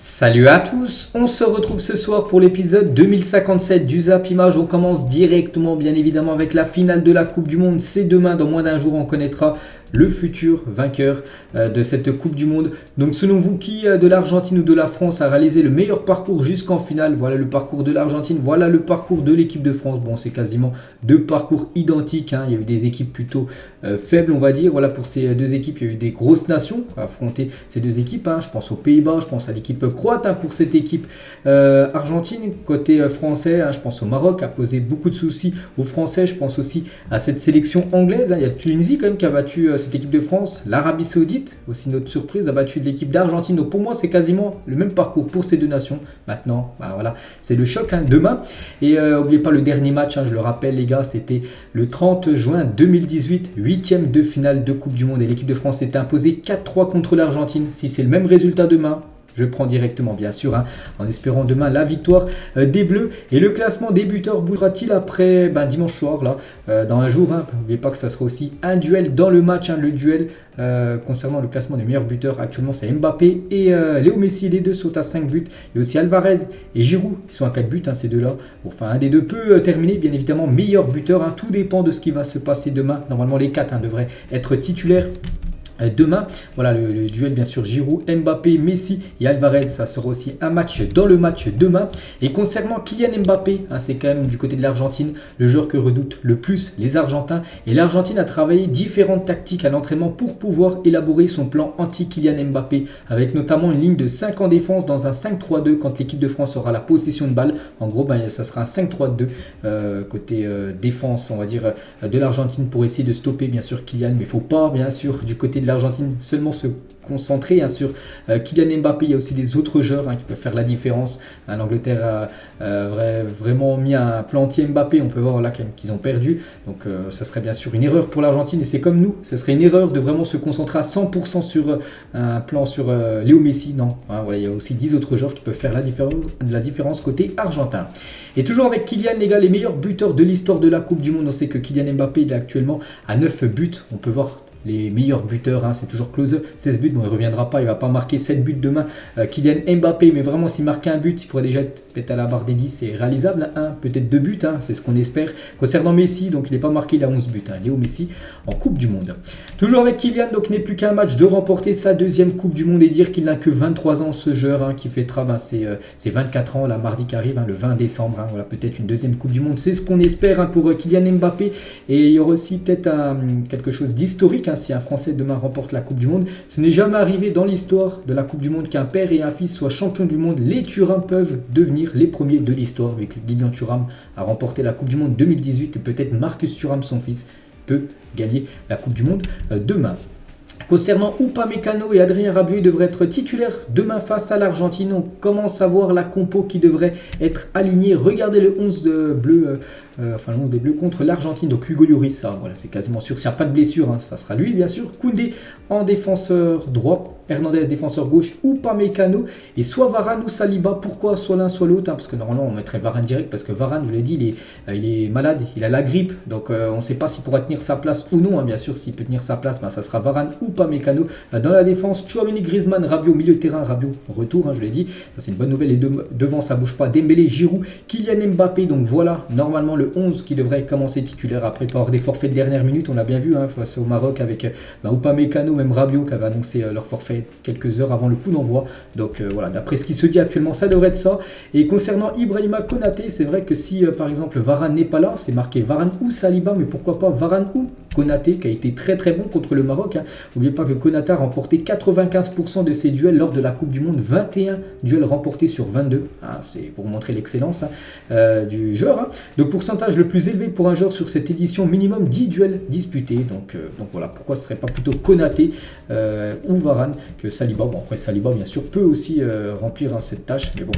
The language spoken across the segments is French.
Salut à tous, on se retrouve ce soir pour l'épisode 2057 du Zap Image. On commence directement bien évidemment avec la finale de la Coupe du Monde. C'est demain, dans moins d'un jour on connaîtra le futur vainqueur de cette Coupe du Monde. Donc selon vous, qui de l'Argentine ou de la France a réalisé le meilleur parcours jusqu'en finale? Voilà le parcours de l'Argentine, voilà le parcours de l'équipe de France. Bon, c'est quasiment deux parcours identiques, hein. Il y a eu des équipes plutôt faibles, on va dire. Voilà, pour ces deux équipes, il y a eu des grosses nations à affronter ces deux équipes, hein. Je pense aux Pays-Bas, je pense à l'équipe croate, hein, pour cette équipe argentine. Côté français, hein, je pense au Maroc, a posé beaucoup de soucis aux Français. Je pense aussi à cette sélection anglaise, hein. Il y a la Tunisie quand même qui a battu cette équipe de France. L'Arabie Saoudite, aussi notre surprise, a battu l'équipe d'Argentine. Donc pour moi, c'est quasiment le même parcours pour ces deux nations. Maintenant, bah voilà, c'est le choc, hein, demain. Et n'oubliez pas le dernier match, hein, je le rappelle les gars, c'était le 30 juin 2018, 8e de finale de Coupe du Monde. Et l'équipe de France s'était imposée 4-3 contre l'Argentine. Si c'est le même résultat demain, je prends directement, bien sûr, hein, en espérant demain la victoire des Bleus. Et le classement des buteurs bougera-t-il après dimanche soir, là, dans un jour, hein. N'oubliez pas que ça sera aussi un duel dans le match, hein, le duel concernant le classement des meilleurs buteurs. Actuellement, c'est Mbappé et Léo Messi. Les deux sont à 5 buts. Il y a aussi Alvarez et Giroud qui sont à 4 buts, hein, ces deux-là. Enfin, un des deux peut terminer, bien évidemment, meilleur buteur, hein. Tout dépend de ce qui va se passer demain. Normalement, les 4 devraient être titulaires demain. Voilà le duel, bien sûr, Giroud, Mbappé, Messi et Alvarez. Ça sera aussi un match dans le match demain. Et concernant Kylian Mbappé, hein, c'est quand même du côté de l'Argentine le joueur que redoutent le plus les Argentins. Et l'Argentine a travaillé différentes tactiques à l'entraînement pour pouvoir élaborer son plan anti-Kylian Mbappé, avec notamment une ligne de 5 en défense dans un 5-3-2 quand l'équipe de France aura la possession de balle. En gros, ça sera un 5-3-2 côté défense, on va dire, de l'Argentine, pour essayer de stopper bien sûr Kylian. Mais il ne faut pas, bien sûr, du côté de l'Argentine seulement se concentrer, hein, sur Kylian Mbappé. Il y a aussi des autres joueurs, hein, qui peuvent faire la différence. L'Angleterre a vraiment mis un plan anti-Mbappé. On peut voir là qu'ils ont perdu. Donc ça serait bien sûr une erreur pour l'Argentine. Et c'est comme nous, ce serait une erreur de vraiment se concentrer à 100% sur un plan sur Léo Messi. Non, hein, voilà, il y a aussi 10 autres joueurs qui peuvent faire la différence côté argentin. Et toujours avec Kylian, les gars, les meilleurs buteurs de l'histoire de la Coupe du Monde. On sait que Kylian Mbappé est actuellement à 9 buts. On peut voir les meilleurs buteurs, hein, c'est toujours Klose, 16 buts. Bon, il ne reviendra pas, il ne va pas marquer 7 buts demain, Kylian Mbappé, mais vraiment s'il marquait un but, il pourrait déjà être peut-être à la barre des 10, c'est réalisable, hein, peut-être 2 buts, hein, c'est ce qu'on espère. Concernant Messi, donc il n'est pas marqué, il a 11 buts, hein, Léo Messi en Coupe du Monde. Toujours avec Kylian, donc il n'est plus qu'un match de remporter sa deuxième Coupe du Monde, et dire qu'il n'a que 23 ans, ce joueur, hein, qui fêtera ses 24 ans, là, mardi qui arrive, hein, le 20 décembre, hein, voilà, peut-être une deuxième Coupe du Monde, c'est ce qu'on espère, hein, pour Kylian Mbappé. Et il y aura aussi peut-être quelque chose d'historique, hein, si un Français demain remporte la Coupe du Monde. Ce n'est jamais arrivé dans l'histoire de la Coupe du Monde qu'un père et un fils soient champions du monde. Les Thuram peuvent devenir les premiers de l'histoire, vu que Lilian Thuram a remporté la Coupe du Monde 2018, et peut-être Marcus Thuram, son fils, peut gagner la Coupe du Monde demain. Concernant Upamecano et Adrien Rabiot, ils devraient être titulaires demain face à l'Argentine. On commence à voir la compo qui devrait être alignée. Regardez le 11 de bleu, le 11 des Bleus contre l'Argentine. Donc Hugo Lloris, ça, voilà, c'est quasiment sûr. S'il n'y a pas de blessure, hein, ça sera lui, bien sûr. Koundé en défenseur droit, Hernandez défenseur gauche, Upamecano et soit Varane ou Saliba. Pourquoi soit l'un soit l'autre, hein, parce que normalement on mettrait Varane direct, parce que Varane, je vous l'ai dit, il est malade, il a la grippe. Donc on ne sait pas s'il pourra tenir sa place ou non, hein. Bien sûr, s'il peut tenir sa place, ça sera Varane ou Upamecano. Dans la défense, Tchouaméni, Griezmann, Rabiot, milieu de terrain, Rabiot retour, hein, je l'ai dit, ça c'est une bonne nouvelle. Et devant ça bouge pas, Dembélé, Giroud, Kylian Mbappé. Donc voilà, normalement le 11 qui devrait commencer titulaire. Après, pas avoir des forfaits de dernière minute, on l'a bien vu, hein, face au Maroc avec Upamecano, même Rabiot qui avait annoncé leur forfait quelques heures avant le coup d'envoi. Donc voilà, d'après ce qui se dit actuellement, ça devrait être ça. Et concernant Ibrahima Konaté, c'est vrai que si par exemple Varane n'est pas là, c'est marqué Varane ou Saliba, mais pourquoi pas Varane ou Konaté, qui a été très très bon contre le Maroc, hein. N'oubliez pas que Konaté a remporté 95% de ses duels lors de la Coupe du Monde, 21 duels remportés sur 22. Ah, c'est pour montrer l'excellence, hein, du joueur, hein. Le pourcentage le plus élevé pour un joueur sur cette édition, minimum 10 duels disputés. Donc voilà, pourquoi ce ne serait pas plutôt Konaté ou Varane que Saliba. Bon, après Saliba bien sûr peut aussi remplir, hein, cette tâche, mais bon,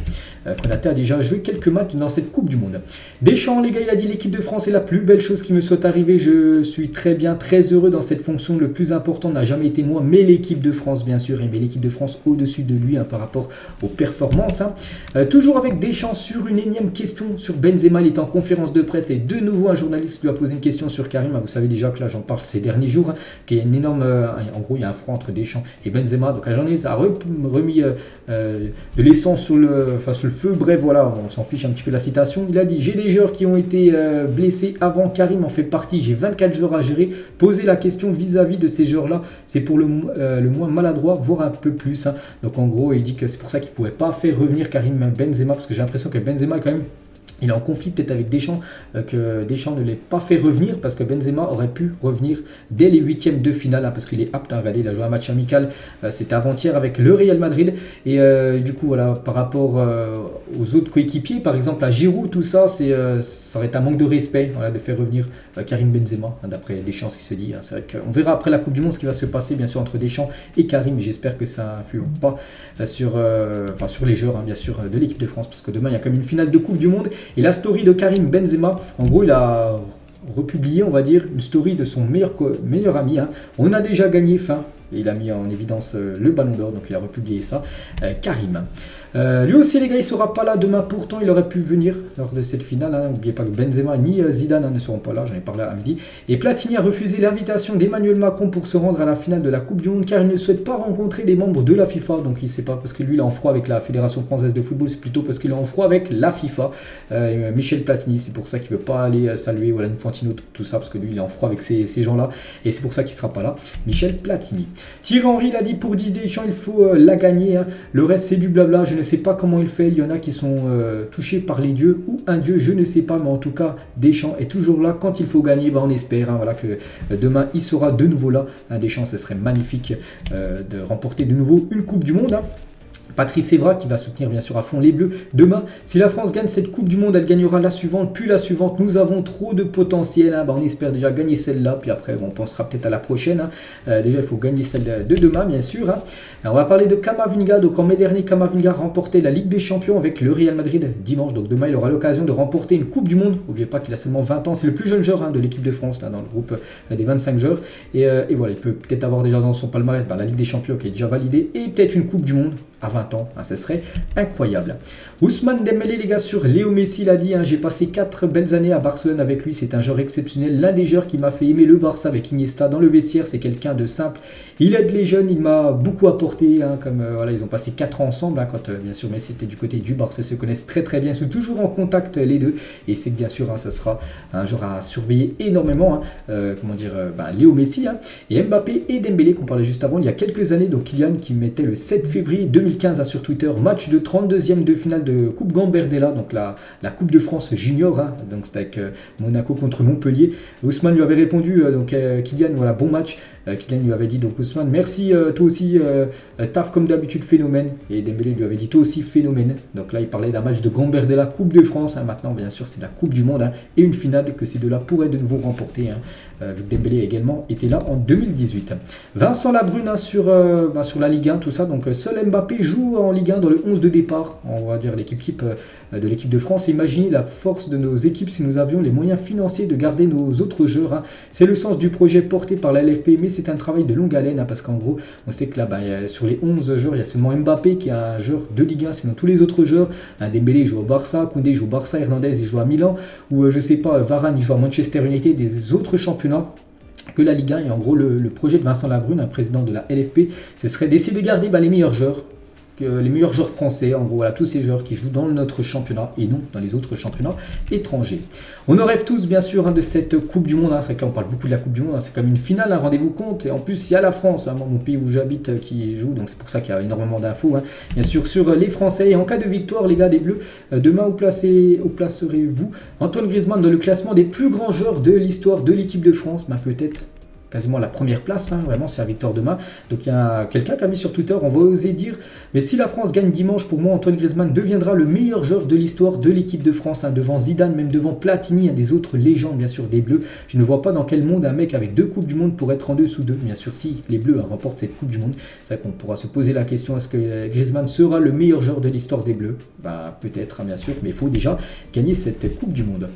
Konaté a déjà joué quelques matchs dans cette Coupe du Monde. Deschamps, les gars, il a dit l'équipe de France est la plus belle chose qui me soit arrivée. Je suis très bien, très heureux dans cette fonction. Le plus important n'a jamais été moi, mais l'équipe de France, bien sûr. Il met l'équipe de France au-dessus de lui, hein, par rapport aux performances, hein. Toujours avec Deschamps sur une énième question sur Benzema. Il est en conférence de presse et de nouveau un journaliste lui a posé une question sur Karim. Vous savez déjà que là j'en parle ces derniers jours, qu'il y a une énorme, en gros il y a un froid entre Deschamps et Benzema, donc la journée ça a remis de l'essence sur le feu. Bref, voilà, on s'en fiche un petit peu de la citation. Il a dit: j'ai des joueurs qui ont été blessés avant, Karim en fait partie, j'ai 24 joueurs à gérer. Poser la question vis-à-vis de ces joueurs-là, c'est pour le moins maladroit, voire un peu plus. Donc en gros, il dit que c'est pour ça qu'il ne pouvait pas faire revenir Karim Benzema, parce que j'ai l'impression que Benzema quand même, il est en conflit peut-être avec Deschamps, que Deschamps ne l'ait pas fait revenir, parce que Benzema aurait pu revenir dès les huitièmes de finale, parce qu'il est apte à regarder. Il a joué un match amical, c'était avant-hier avec le Real Madrid, et du coup voilà, par rapport aux autres coéquipiers, par exemple à Giroud, tout ça, ça aurait été un manque de respect, voilà, de faire revenir Karim Benzema, d'après Deschamps ce qui se dit. C'est vrai qu'on verra après la Coupe du Monde ce qui va se passer bien sûr entre Deschamps et Karim, mais j'espère que ça n'influe pas sur les joueurs bien sûr de l'équipe de France, parce que demain il y a quand même une finale de Coupe du Monde. Et la story de Karim Benzema, en gros, il a republié, on va dire, une story de son meilleur ami. On a déjà gagné, et il a mis en évidence le ballon d'or, donc il a republié ça, Karim. Lui aussi les gars, il ne sera pas là demain, pourtant il aurait pu venir lors de cette finale. N'oubliez pas que Benzema ni Zidane ne seront pas là, j'en ai parlé à midi. Et Platini a refusé l'invitation d'Emmanuel Macron pour se rendre à la finale de la Coupe du Monde, car il ne souhaite pas rencontrer des membres de la FIFA. Donc il ne sait pas parce que lui il est en froid avec la Fédération Française de Football, c'est plutôt parce qu'il est en froid avec la FIFA. Michel Platini, c'est pour ça qu'il ne veut pas aller saluer Wallen Infantino, tout ça, parce que lui il est en froid avec ces gens-là, et c'est pour ça qu'il ne sera pas là, Michel Platini. Thierry Henry l'a dit pour Didier Deschamps, il faut la gagner. Le reste c'est du blabla, je ne sais pas comment il fait. Il y en a qui sont touchés par les dieux ou un dieu, je ne sais pas, mais en tout cas Deschamps est toujours là quand il faut gagner. On espère voilà, que demain il sera de nouveau là. Deschamps, ce serait magnifique de remporter de nouveau une Coupe du Monde. Patrice Evra qui va soutenir bien sûr à fond les Bleus. Demain, si la France gagne cette Coupe du Monde, elle gagnera la suivante, puis la suivante. Nous avons trop de potentiel. On espère déjà gagner celle-là, puis après on pensera peut-être à la prochaine. Déjà, il faut gagner celle de demain, bien sûr. On va parler de Camavinga. Donc en mai dernier, Camavinga remportait la Ligue des Champions avec le Real Madrid dimanche. Donc demain, il aura l'occasion de remporter une Coupe du Monde. N'oubliez pas qu'il a seulement 20 ans. C'est le plus jeune joueur de l'équipe de France, dans le groupe des 25 joueurs. Et voilà, il peut peut-être avoir déjà dans son palmarès la Ligue des Champions qui est déjà validée, et peut-être une Coupe du Monde à 20 ans, ce serait incroyable. Ousmane Dembélé, les gars, sur Léo Messi, il a dit, j'ai passé 4 belles années à Barcelone avec lui, c'est un joueur exceptionnel, l'un des joueurs qui m'a fait aimer le Barça avec Iniesta. Dans le vestiaire, c'est quelqu'un de simple, il aide les jeunes, il m'a beaucoup apporté, comme voilà, ils ont passé 4 ans ensemble, quand bien sûr Messi était du côté du Barça, ils se connaissent très très bien, ils sont toujours en contact les deux, et c'est que bien sûr, ça sera un joueur à surveiller énormément, Léo Messi, et Mbappé et Dembélé qu'on parlait juste avant, il y a quelques années, donc Kylian qui mettait le 7 février 2015 sur Twitter, match de 32e de finale de Coupe Gambardella, donc la Coupe de France junior, donc c'était avec Monaco contre Montpellier. Ousmane lui avait répondu, Kylian, voilà, bon match. Kylian lui avait dit, donc Ousmane, merci, toi aussi, taf comme d'habitude, phénomène. Et Dembélé lui avait dit, toi aussi, phénomène. Donc là, il parlait d'un match de Gambardella, Coupe de France. Maintenant, bien sûr, c'est la Coupe du Monde, et une finale que ces deux-là pourraient de nouveau remporter. Vu que Dembélé également était là en 2018. Vincent Labrune sur la Ligue 1, tout ça. Donc seul Mbappé joue en Ligue 1 dans le 11 de départ, on va dire l'équipe type de l'équipe de France. Imaginez la force de nos équipes si nous avions les moyens financiers de garder nos autres joueurs. C'est le sens du projet porté par la LFP, mais c'est un travail de longue haleine, parce qu'en gros, on sait que là, sur les 11 joueurs, il y a seulement Mbappé qui est un joueur de Ligue 1, sinon tous les autres joueurs, Dembélé joue au Barça, Koundé joue au Barça, Hernandez il joue à Milan, ou je sais pas, Varane il joue à Manchester United, des autres championnats que la Ligue 1. Et en gros, le projet de Vincent Labrune, un président de la LFP, ce serait d'essayer de garder les meilleurs joueurs, les meilleurs joueurs français, en gros, voilà, tous ces joueurs qui jouent dans notre championnat et non dans les autres championnats étrangers. On en rêve tous, bien sûr, de cette Coupe du Monde. C'est vrai que là, on parle beaucoup de la Coupe du Monde, c'est comme une finale, rendez-vous compte. Et en plus, il y a la France, mon pays où j'habite, qui joue, donc c'est pour ça qu'il y a énormément d'infos, bien sûr, sur les Français. Et en cas de victoire, les gars des Bleus, demain, où placerez-vous Antoine Griezmann dans le classement des plus grands joueurs de l'histoire de l'équipe de France? Peut-être quasiment la première place, vraiment, c'est la victoire demain. Donc il y a quelqu'un qui a mis sur Twitter, on va oser dire, mais si la France gagne dimanche, pour moi, Antoine Griezmann deviendra le meilleur joueur de l'histoire de l'équipe de France, devant Zidane, même devant Platini, des autres légendes, bien sûr, des Bleus. Je ne vois pas dans quel monde un mec avec 2 Coupes du Monde pourrait être en dessous d'eux. Bien sûr, si les Bleus remportent cette Coupe du Monde, c'est vrai qu'on pourra se poser la question, est-ce que Griezmann sera le meilleur joueur de l'histoire des Bleus? Peut-être, bien sûr, mais il faut déjà gagner cette Coupe du Monde.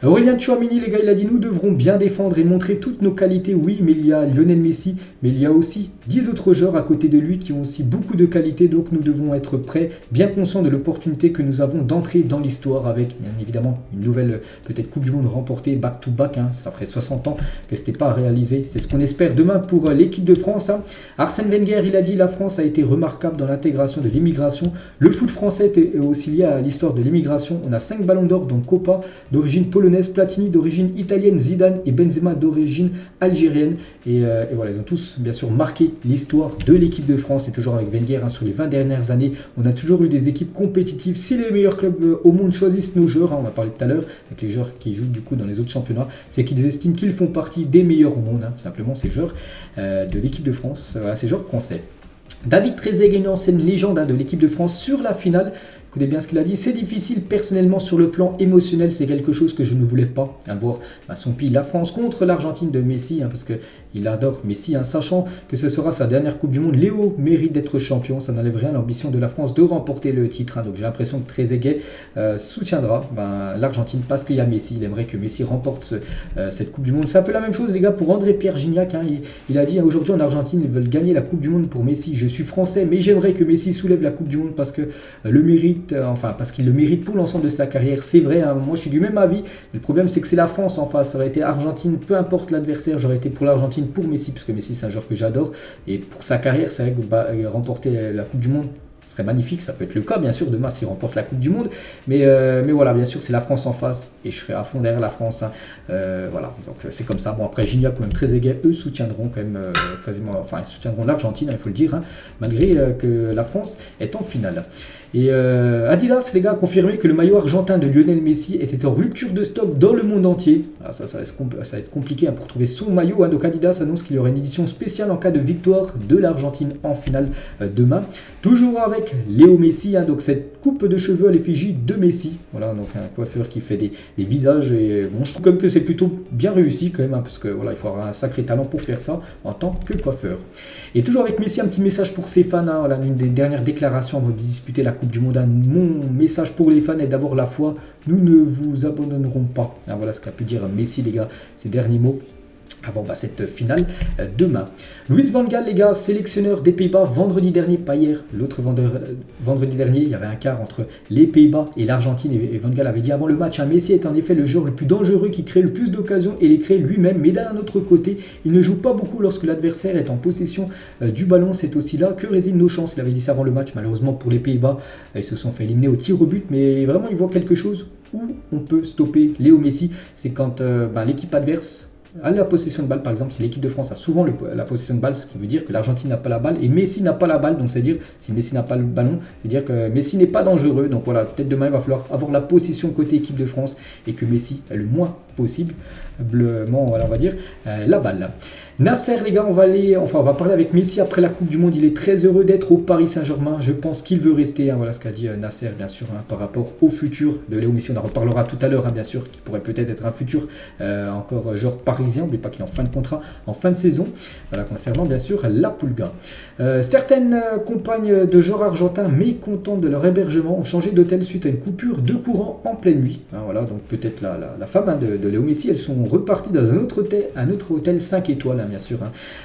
Aurélien Tchouaméni, les gars, il a dit nous devrons bien défendre et montrer toutes nos qualités. Oui, mais il y a Lionel Messi, mais il y a aussi 10 autres joueurs à côté de lui qui ont aussi beaucoup de qualités. Donc nous devons être prêts, bien conscients de l'opportunité que nous avons d'entrer dans l'histoire avec, bien évidemment, une nouvelle peut-être Coupe du Monde remportée back-to-back. Ça ferait 60 ans que ce n'était pas réalisé. C'est ce qu'on espère demain pour l'équipe de France. Arsène Wenger, il a dit la France a été remarquable dans l'intégration de l'immigration. Le foot français est aussi lié à l'histoire de l'immigration. On a 5 ballons d'or dans Copa d'origine polonaise, Platini d'origine italienne, Zidane et Benzema d'origine algérienne. Et voilà, ils ont tous bien sûr marqué l'histoire de l'équipe de France. Et toujours avec Wenger, sur les 20 dernières années, on a toujours eu des équipes compétitives. Si les meilleurs clubs au monde choisissent nos joueurs, on a parlé tout à l'heure avec les joueurs qui jouent du coup dans les autres championnats, c'est qu'ils estiment qu'ils font partie des meilleurs au monde, simplement ces joueurs de l'équipe de France, ces joueurs français. David Trezeguet, une ancienne légende de l'équipe de France sur la finale. Écoutez bien ce qu'il a dit, c'est difficile personnellement sur le plan émotionnel, c'est quelque chose que je ne voulais pas voir son pays, la France contre l'Argentine de Messi, parce qu'il adore Messi, sachant que ce sera sa dernière Coupe du Monde. Léo mérite d'être champion, ça n'enlève rien à l'ambition de la France de remporter le titre, donc j'ai l'impression que Trezeguet soutiendra l'Argentine parce qu'il y a Messi, il aimerait que Messi remporte cette Coupe du Monde. C'est un peu la même chose les gars pour André-Pierre Gignac, il a dit aujourd'hui en Argentine ils veulent gagner la Coupe du Monde pour Messi, je suis français mais j'aimerais que Messi soulève la Coupe du Monde parce que le mérite, parce qu'il le mérite pour l'ensemble de sa carrière. C'est vrai, moi je suis du même avis, mais le problème c'est que c'est la France en face. Ça aurait été Argentine, peu importe l'adversaire, j'aurais été pour l'Argentine, pour Messi, parce que Messi c'est un joueur que j'adore, et pour sa carrière, c'est vrai que remporter la Coupe du Monde, ce serait magnifique, ça peut être le cas bien sûr demain s'il remporte la Coupe du Monde, mais voilà, bien sûr c'est la France en face et je serai à fond derrière la France, voilà, donc c'est comme ça. Bon après Gignac ou même Trezeguet, eux soutiendront quand même quasiment, ils soutiendront l'Argentine, il faut le dire, malgré que la France est en finale. Et Adidas, les gars, a confirmé que le maillot argentin de Lionel Messi était en rupture de stock dans le monde entier. Alors ça va être compliqué pour trouver son maillot. Donc Adidas annonce qu'il y aura une édition spéciale en cas de victoire de l'Argentine en finale demain. Toujours avec Léo Messi, donc cette coupe de cheveux à l'effigie de Messi. Voilà, donc un coiffeur qui fait des visages. Et bon, je trouve comme que c'est plutôt bien réussi quand même, parce que voilà, il faut avoir un sacré talent pour faire ça en tant que coiffeur. Et toujours avec Messi, un petit message pour ses fans. Voilà, l'une des dernières déclarations avant de disputer la Coupe du Monde. Mon message pour les fans est d'avoir la foi. Nous ne vous abandonnerons pas. Voilà ce qu'a pu dire Messi, les gars, ces derniers mots avant cette finale demain. Louis van Gaal, les gars, sélectionneur des Pays-Bas vendredi dernier, pas hier, l'autre vendredi dernier, il y avait un quart entre les Pays-Bas et l'Argentine, et Van Gaal avait dit avant le match, Messi est en effet le joueur le plus dangereux qui crée le plus d'occasions et les crée lui-même, mais d'un autre côté, il ne joue pas beaucoup lorsque l'adversaire est en possession du ballon, c'est aussi là que résident nos chances. Il avait dit ça avant le match, malheureusement pour les Pays-Bas, ils se sont fait éliminer au tir au but, mais vraiment il voit quelque chose où on peut stopper Léo Messi, c'est quand l'équipe adverse à la possession de balle, par exemple, si l'équipe de France a souvent la possession de balle, ce qui veut dire que l'Argentine n'a pas la balle et Messi n'a pas la balle, donc c'est-à-dire si Messi n'a pas le ballon, c'est-à-dire que Messi n'est pas dangereux. Donc voilà, peut-être demain il va falloir avoir la possession côté équipe de France et que Messi ait le moins possible, voilà, on va dire, la balle. Nasser, les gars, on va parler avec Messi après la Coupe du Monde. Il est très heureux d'être au Paris Saint-Germain. Je pense qu'il veut rester. Voilà ce qu'a dit Nasser, bien sûr, par rapport au futur de Léo Messi. On en reparlera tout à l'heure, bien sûr, qui pourrait peut-être être un futur encore joueur parisien. N'oubliez pas qu'il est en fin de contrat, en fin de saison. Voilà, concernant, bien sûr, la Pulga. Certaines compagnes de joueurs argentins mécontentes de leur hébergement ont changé d'hôtel suite à une coupure de courant en pleine nuit. Voilà, donc peut-être la femme de Léo Messi, elles sont reparties dans un autre hôtel 5 étoiles, bien sûr.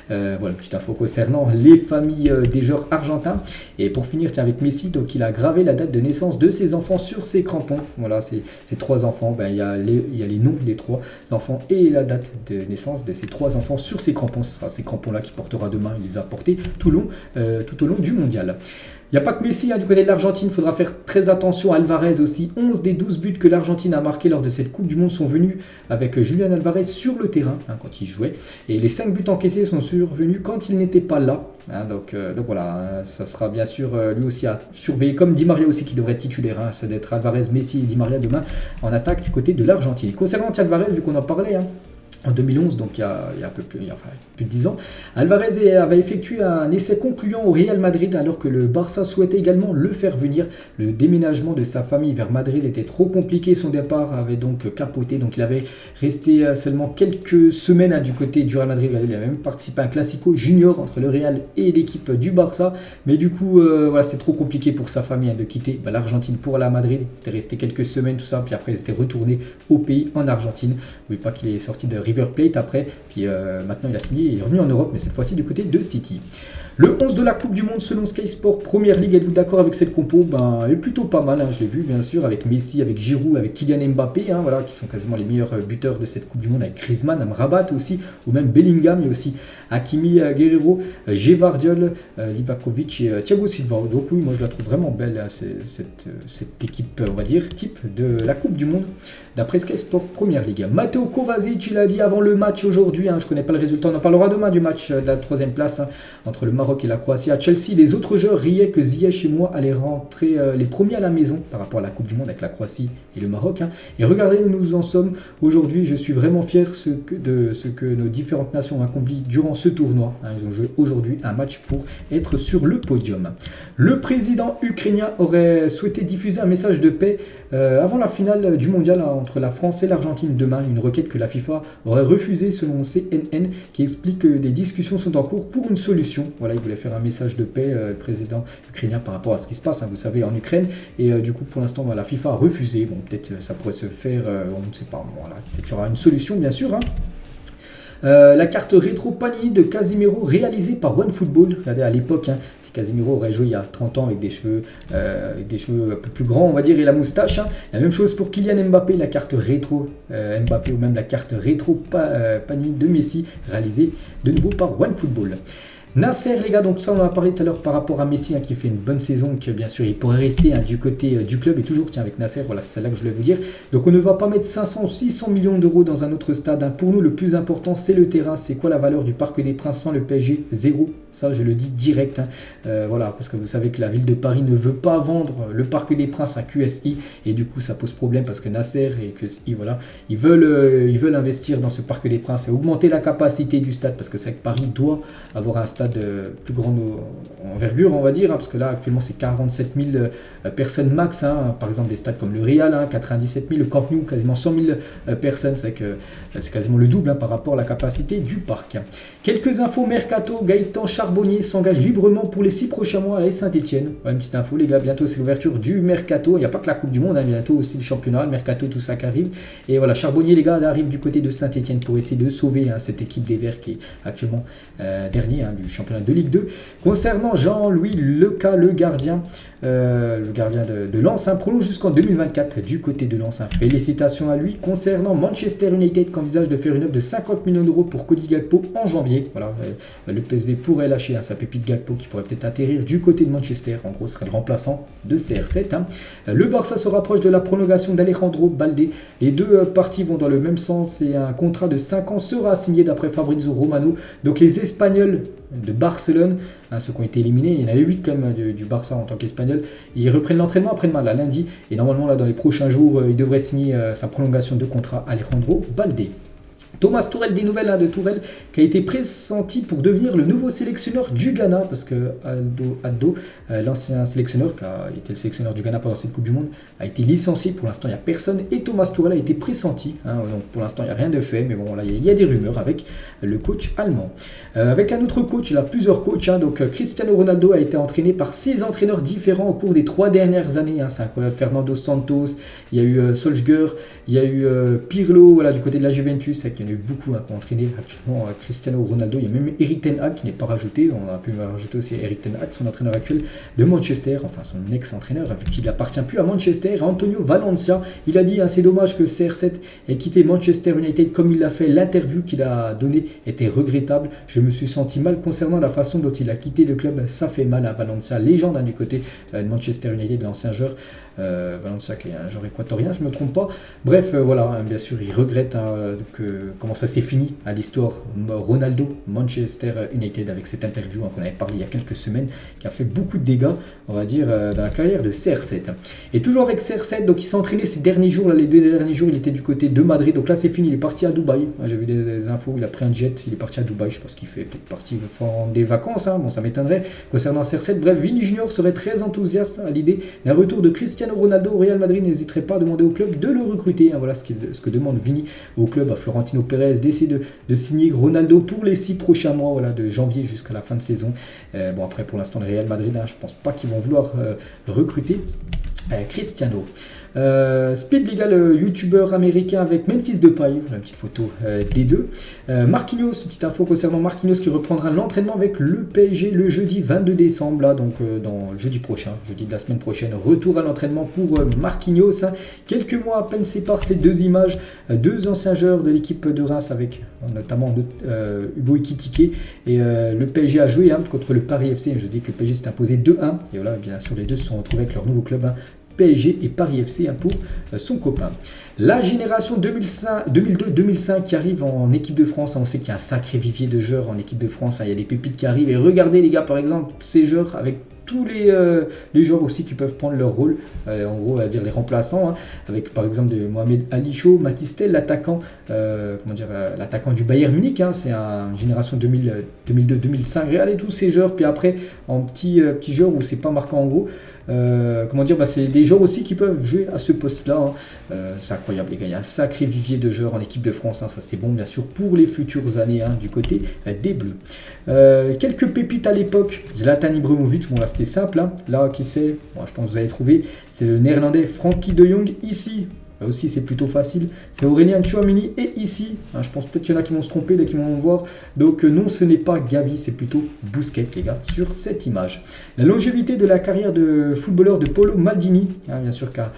Voilà, petite info concernant les familles des joueurs argentins. Et pour finir, avec Messi, donc il a gravé la date de naissance de ses enfants sur ses crampons. Voilà, ces 3 enfants, il y a les noms des 3 enfants et la date de naissance de ces 3 enfants sur ces crampons. Ce sera ces crampons-là qui portera demain. Il les a portés tout au long du mondial. Il n'y a pas que Messi, du côté de l'Argentine, il faudra faire très attention à Alvarez aussi. 11 des 12 buts que l'Argentine a marqués lors de cette Coupe du Monde sont venus avec Julián Alvarez sur le terrain, quand il jouait. Et les 5 buts encaissés sont survenus quand il n'était pas là. Donc voilà, ça sera bien sûr lui aussi à surveiller, comme Di Maria aussi qui devrait être titulaire. Ça doit être Alvarez, Messi et Di Maria demain en attaque du côté de l'Argentine. Concernant Alvarez, vu qu'on en parlait, en 2011, donc il y a un peu plus, enfin, plus de 10 ans. Alvarez avait effectué un essai concluant au Real Madrid alors que le Barça souhaitait également le faire venir. Le déménagement de sa famille vers Madrid était trop compliqué, son départ avait donc capoté, donc il avait resté seulement quelques semaines du côté du Real Madrid. Il avait même participé à un Classico junior entre le Real et l'équipe du Barça, mais du coup voilà, c'était trop compliqué pour sa famille de quitter l'Argentine pour la Madrid. C'était resté quelques semaines tout ça, puis après ils étaient retournés au pays en Argentine. N'oubliez pas qu'il est sorti de River Plate après, puis maintenant il a signé, il est revenu en Europe, mais cette fois-ci du côté de City. Le 11 de la Coupe du Monde selon Sky Sport Première Ligue, êtes-vous d'accord avec cette compo? Elle est plutôt pas mal, je l'ai vu bien sûr, avec Messi, avec Giroud, avec Kylian Mbappé, voilà, qui sont quasiment les meilleurs buteurs de cette Coupe du Monde, avec Griezmann, Amrabat aussi, ou même Bellingham, mais aussi Hakimi, Guerreiro, Gvardiol, Livakovic et Thiago Silva. Donc oui, moi je la trouve vraiment belle, cette équipe, on va dire, type de la Coupe du Monde, d'après Sky Sport Première Ligue. Matteo Kovacic, il a dit avant le match aujourd'hui, je ne connais pas le résultat, on en parlera demain du match de la 3e place entre le Maroc et la Croatie à Chelsea. Les autres joueurs riaient que Ziyech et moi allaient rentrer les premiers à la maison par rapport à la Coupe du Monde avec la Croatie et le Maroc. Et regardez où nous en sommes aujourd'hui. Je suis vraiment fier de ce que nos différentes nations ont accompli durant ce tournoi. Ils ont joué aujourd'hui un match pour être sur le podium. Le président ukrainien aurait souhaité diffuser un message de paix avant la finale du mondial entre la France et l'Argentine demain. Une requête que la FIFA aurait refusée selon CNN, qui explique que des discussions sont en cours pour une solution. Voilà, il voulait faire un message de paix, le président ukrainien, par rapport à ce qui se passe, vous savez, en Ukraine. Et du coup, pour l'instant, la FIFA a refusé. Bon, peut-être ça pourrait se faire, on ne sait pas. Voilà, peut-être qu'il y aura une solution, bien sûr. La carte rétro Panini de Casemiro réalisée par OneFootball. Regardez, à l'époque, si Casemiro aurait joué il y a 30 ans avec des cheveux un peu plus grands, on va dire, et la moustache. La même chose pour Kylian Mbappé, la carte rétro Mbappé, ou même la carte rétro Panini de Messi, réalisée de nouveau par OneFootball. Nasser, les gars, donc ça on en a parlé tout à l'heure par rapport à Messi qui fait une bonne saison, que bien sûr il pourrait rester du côté du club et toujours avec Nasser, voilà, c'est là que je voulais vous dire. Donc on ne va pas mettre 500 ou 600 millions d'euros dans un autre stade. Pour nous le plus important c'est le terrain. C'est quoi la valeur du Parc des Princes sans le PSG? Zéro. Ça je le dis direct. Voilà, parce que vous savez que la ville de Paris ne veut pas vendre le Parc des Princes à QSI et du coup ça pose problème parce que Nasser et QSI, voilà, ils veulent investir dans ce Parc des Princes et augmenter la capacité du stade, parce que c'est que Paris doit avoir un stade de plus grande envergure, on va dire, parce que là actuellement c'est 47 000 personnes max, par exemple des stades comme le Real, 97 000, le Camp Nou quasiment 100 000 personnes, c'est quasiment le double par rapport à la capacité du parc. Quelques infos mercato. Gaëtan Charbonnier s'engage librement pour les 6 prochains mois à la Saint-Etienne. Une petite info les gars, bientôt c'est l'ouverture du mercato, il n'y a pas que la Coupe du Monde, bientôt aussi le championnat, le mercato, tout ça qui arrive, et voilà, Charbonnier les gars arrive du côté de Saint-Etienne pour essayer de sauver cette équipe des Verts qui est actuellement dernier du championnat de Ligue 2. Concernant Jean-Louis Leca, le gardien de Lens, prolonge jusqu'en 2024 du côté de Lens. Félicitations à lui. Concernant Manchester United, qui envisage de faire une offre de 50 millions d'euros pour Cody Gakpo en janvier. Voilà, le PSV pourrait lâcher sa pépite Gakpo qui pourrait peut-être atterrir du côté de Manchester. En gros, ce serait le remplaçant de CR7. Le Barça se rapproche de la prolongation d'Alejandro Balde. Les deux parties vont dans le même sens et un contrat de 5 ans sera signé d'après Fabrizio Romano. Donc les Espagnols de Barcelone, ceux qui ont été éliminés, il y en avait 8 quand même du Barça en tant qu'Espagnol, ils reprennent l'entraînement après-demain, lundi, et normalement là dans les prochains jours, il devrait signer sa prolongation de contrat Alejandro Balde. Thomas Tuchel, des nouvelles de Tuchel, qui a été pressenti pour devenir le nouveau sélectionneur du Ghana, parce que Addo, l'ancien sélectionneur, qui a été le sélectionneur du Ghana pendant cette Coupe du Monde, a été licencié. Pour l'instant, il n'y a personne, et Thomas Tuchel a été pressenti. Donc pour l'instant, il n'y a rien de fait, mais bon, là, il y a des rumeurs avec le coach allemand. Avec un autre coach, il a plusieurs coachs. Donc Cristiano Ronaldo a été entraîné par 6 entraîneurs différents au cours des 3 dernières années. C'est incroyable. Fernando Santos, il y a eu Solskjaer, il y a eu Pirlo, voilà, du côté de la Juventus, il y en a eu beaucoup qui ont entraîné actuellement Cristiano Ronaldo. Il y a même Erik ten Hag qui n'est pas rajouté. On a pu rajouter aussi Erik ten Hag, son entraîneur actuel de Manchester, enfin son ex-entraîneur, vu qu'il n'appartient plus à Manchester. Antonio Valencia, il a dit c'est dommage que CR7 ait quitté Manchester United comme il l'a fait. L'interview qu'il a donnée était regrettable. Je me suis senti mal concernant la façon dont il a quitté le club. Ça fait mal à Valencia, légende du côté de Manchester United, l'ancien joueur. Valencia qui est un joueur équatorien, je ne me trompe pas. Bref, voilà, bien sûr, il regrette que comment ça s'est fini à l'histoire Ronaldo, Manchester United, avec cette interview qu'on avait parlé il y a quelques semaines, qui a fait beaucoup de dégâts, on va dire, dans la carrière de CR7. Et toujours avec CR7, donc il s'est entraîné ces derniers jours, là, les 2 derniers jours, il était du côté de Madrid, donc là c'est fini, il est parti à Dubaï. J'ai vu des infos, il a pris un jet, il est parti à Dubaï, je pense qu'il fait peut-être partie prendre des vacances, bon ça m'étonnerait concernant CR7. Bref, Vini Junior serait très enthousiaste à l'idée d'un retour de Cristiano Ronaldo au Real Madrid, n'hésiterait pas à demander au club de le recruter. Voilà ce que demande Vini au club, à Florentino Pérez, d'essayer de signer Ronaldo pour les 6 prochains mois, voilà, de janvier jusqu'à la fin de saison. Bon, après pour l'instant le Real Madrid, je pense pas qu'ils vont vouloir recruter Cristiano. Speed Legal, youtubeur américain avec Memphis Depay, une petite photo des deux. Marquinhos, petite info concernant Marquinhos qui reprendra l'entraînement avec le PSG le jeudi 22 décembre, là, donc dans le jeudi prochain, jeudi de la semaine prochaine. Retour à l'entraînement pour Marquinhos. Quelques mois à peine séparent ces 2 images, 2 anciens joueurs de l'équipe de Reims avec notamment Hugo Ekitike et le PSG a joué contre le Paris FC. Je dis que le PSG s'est imposé 2-1 et voilà, bien sûr les deux se sont retrouvés avec leur nouveau club. PSG et Paris FC pour son copain. La génération 2002-2005 qui arrive en équipe de France, on sait qu'il y a un sacré vivier de joueurs en équipe de France, il y a des pépites qui arrivent et regardez les gars par exemple ces joueurs avec tous les joueurs aussi qui peuvent prendre leur rôle, en gros à dire les remplaçants, avec par exemple de Mohamed Ali Chaud, Matistel, l'attaquant l'attaquant du Bayern Munich, c'est une génération 2002-2005, regardez tous ces joueurs, puis après en petit joueur où c'est pas marqué en gros, c'est des joueurs aussi qui peuvent jouer à ce poste-là. C'est incroyable les gars, il y a un sacré vivier de joueurs en équipe de France, ça c'est bon bien sûr pour les futures années du côté des Bleus. Quelques pépites à l'époque, Zlatan Ibrahimovic, bon là c'était simple, là qui c'est, je pense que vous avez trouvé, c'est le néerlandais Frankie de Jong, ici. Là aussi c'est plutôt facile, c'est Aurélien Tchouameni et ici, je pense peut-être qu'il y en a qui vont se tromper dès qu'ils vont voir, donc non ce n'est pas Gavi, c'est plutôt Busquets les gars sur cette image. La longévité de la carrière de footballeur de Paolo Maldini, bien sûr qu'a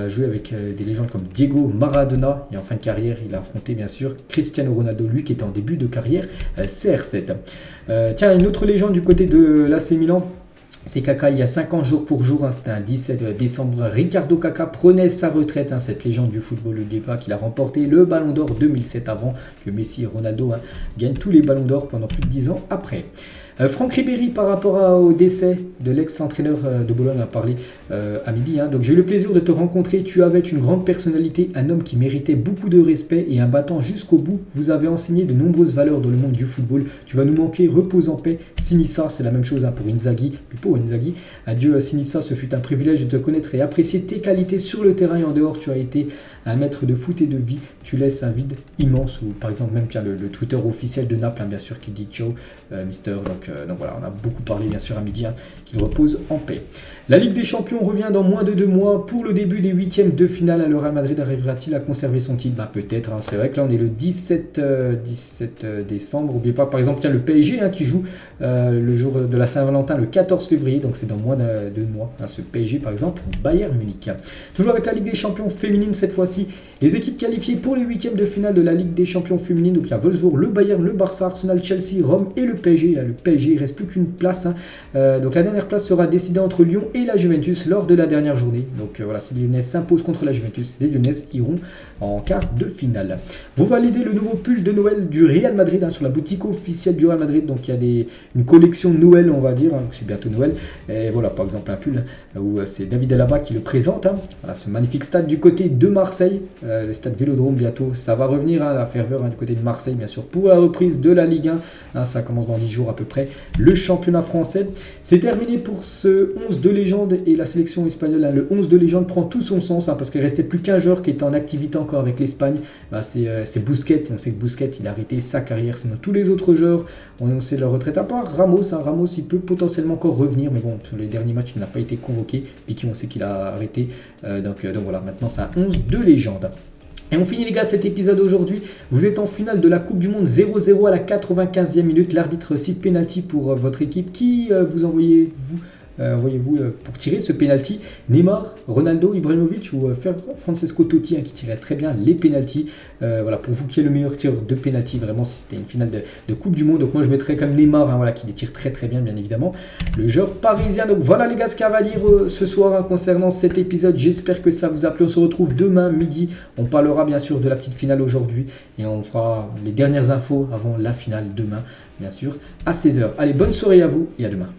joué avec des légendes comme Diego Maradona et en fin de carrière il a affronté bien sûr Cristiano Ronaldo, lui qui était en début de carrière CR7. Tiens, une autre légende du côté de l'AC Milan, c'est Kaka, il y a 5 ans jour pour jour, c'était un 17 décembre, Ricardo Kaka prenait sa retraite, cette légende du football, n'oubliez pas qu'il a remporté le Ballon d'Or 2007 avant que Messi et Ronaldo gagnent tous les Ballons d'Or pendant plus de 10 ans après. Franck Ribéry par rapport au décès de l'ex-entraîneur de Bologne a parlé à midi. Donc j'ai eu le plaisir de te rencontrer, tu avais une grande personnalité, un homme qui méritait beaucoup de respect et un battant jusqu'au bout. Vous avez enseigné de nombreuses valeurs dans le monde du football. Tu vas nous manquer, repose en paix. Sinissa, c'est la même chose pour Inzaghi, pour Inzaghi. Adieu Sinissa, ce fut un privilège de te connaître et apprécier tes qualités sur le terrain et en dehors. Tu as été un maître de foot et de vie. Tu laisses un vide immense. Ou par exemple même le Twitter officiel de Naples, bien sûr, qui dit ciao, Mister. Donc voilà, on a beaucoup parlé bien sûr à midi, qu'il repose en paix. La Ligue des Champions revient dans moins de 2 mois pour le début des 8e de finale. Le Real Madrid arrivera-t-il à conserver son titre? Peut-être, c'est vrai que là on est le 17 décembre. N'oubliez pas par exemple le PSG qui joue le jour de la Saint-Valentin le 14 février, donc c'est dans moins de 2 mois. Ce PSG par exemple, Bayern Munich. Toujours avec la Ligue des Champions féminine cette fois-ci. Les équipes qualifiées pour les 8e de finale de la Ligue des Champions féminine, donc il y a Wolfsburg, le Bayern, le Barça, Arsenal, Chelsea, Rome et le PSG. Le PSG, il ne reste plus qu'une place. Donc la dernière place sera décidée entre Lyon et la Juventus lors de la dernière journée. Donc voilà, si les Lyonnaises s'imposent contre la Juventus, les Lyonnaises iront en quart de finale. Vous validez le nouveau pull de Noël du Real Madrid sur la boutique officielle du Real Madrid. Donc il y a une collection Noël, on va dire, c'est bientôt Noël. Et voilà, par exemple un pull où c'est David Alaba qui le présente. Voilà, ce magnifique stade du côté de Marseille, le stade Vélodrome bientôt. Ça va revenir la ferveur du côté de Marseille, bien sûr, pour la reprise de la Ligue 1. Ça commence dans 10 jours à peu près. Le championnat français, c'est terminé pour ce 11 de légende et la sélection espagnole. Le 11 de légende prend tout son sens parce qu'il ne restait plus qu'un joueur qui était en activité encore avec l'Espagne. C'est Busquets. On sait que Busquets il a arrêté sa carrière. Sinon tous les autres joueurs ont annoncé leur retraite. À part Ramos. Ramos il peut potentiellement encore revenir, mais bon sur les derniers matchs il n'a pas été convoqué. Piqué on sait qu'il a arrêté. Donc voilà, maintenant c'est un 11 de légende. Et on finit les gars cet épisode aujourd'hui. Vous êtes en finale de la Coupe du Monde 0-0 à la 95e minute. L'arbitre cite penalty pour votre équipe. Qui vous envoyez-vous voyez-vous, pour tirer ce penalty? Neymar, Ronaldo, Ibrahimovic ou Francesco Totti, qui tirait très bien les penalties. Voilà, pour vous, qui est le meilleur tireur de penalty? Vraiment, c'était une finale de Coupe du Monde. Donc moi, je mettrais comme Neymar, voilà, qui les tire très très bien, bien évidemment. Le joueur parisien. Donc voilà les gars, ce qu'il y a à dire ce soir concernant cet épisode. J'espère que ça vous a plu. On se retrouve demain midi. On parlera bien sûr de la petite finale aujourd'hui. Et on fera les dernières infos avant la finale demain, bien sûr, à 16h. Allez, bonne soirée à vous et à demain.